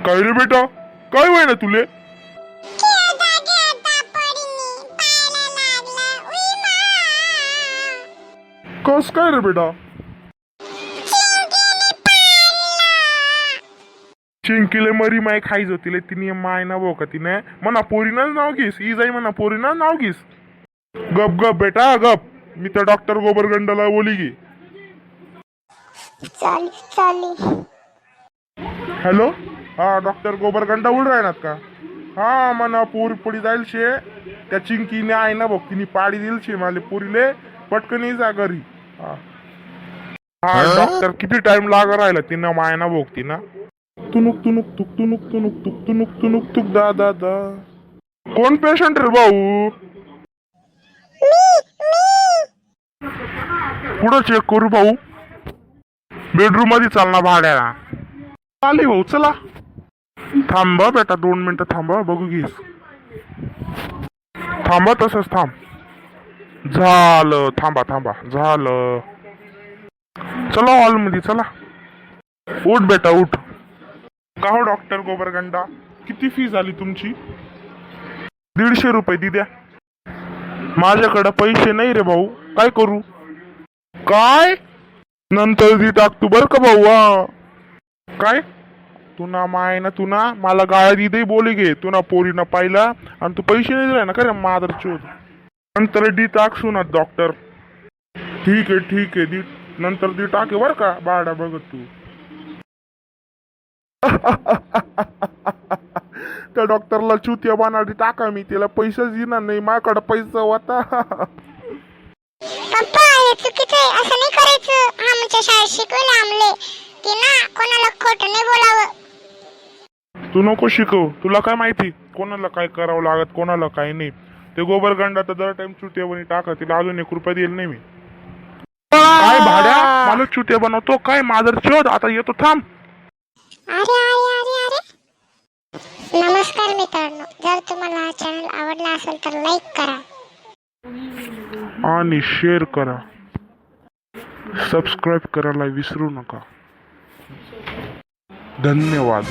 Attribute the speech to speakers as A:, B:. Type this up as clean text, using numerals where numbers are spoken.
A: काय रे बेटा, काय होय ना तुले? कस काय रे बेटा? चिंकीले मरी माय खायचो तिले तिने माय ना भाऊ का तिने म्हणा पोरीनाच नाव घेस ई जाई म्हणा पोरीना नाव घेस. गप गप बेटा गप. मी तर डॉक्टर गोबरगंडाला बोली गे. हॅलो, हा डॉक्टर गोबरगंडा उड राहणार का? हा म्हणा पोरी पोळी जाईल शे त्या चिंकीने आहे ना भाऊ तिने पाडी दिल शे मला पोरीले पटकन जा घरी. हा डॉक्टर किती टाइम लाग राहिला तिनं माय ना भोगती ना. तुनुक तुनुक तुक तुनुक तुनुक तुक तुनुक तुनुक तुक दा दा दा. कोण पेशंट रे भाऊ? पुढं चेक करू भाऊ. बेडरूम मध्ये चालना भाड्याला. आली भाऊ चला. थांबा बेटा 2 मिनिटं थांबा बघू घेस. थांबा तसंच थांब. झालं थांबा थांबा झालं. चला हॉल मध्ये चला. उठ बेटा उठ. का हो डॉक्टर गोबरगंडा किती फी झाली तुमची? 150 रुपये दी द्या. माझ्याकडे पैसे नाही रे भाऊ, काय करू? काय नंतर दी टाकतो बर का भाऊ. काय तुना माय ना तुना मला गाळा दी दे बोले गे तुना पोरीना पाहिला आणि तू पैसे नाही दिलाय ना का रे मादर चोद. नंतर दी टाकसू ना डॉक्टर. ठीक आहे दी नंतर दी टाके बर का बाडा बघत तू. त्या डॉक्टरला चुतिया बनाडी टाका मी त्याला पैसेच देणार नाही माझ्याकडे पैसा होता.
B: पप्पा हे चुकीचं आहे, असं नाही करायचं. आमच्या शाळेत शिकवलं आमले की ना कोणाला खोटं नाही बोलावं.
A: तू नको शिकव, तुला काय माहिती कोणाला काय करावं लागत कोणाला काय नाही. ते गोबरगंडा तर दर टाइम चुतिया बनी टाका तिला अजून 1 रुपया दिला नाही मी. काय भाड्या मला चुतिया बनवतो काय मादर चोद. आता येतो थांब.
B: अरे नमस्कार मित्रांनो, जर तुम्हाला हा चॅनल आवडला असेल तर लाईक करा
A: आणि शेअर करा. सबस्क्राईब करायला विसरू नका. धन्यवाद.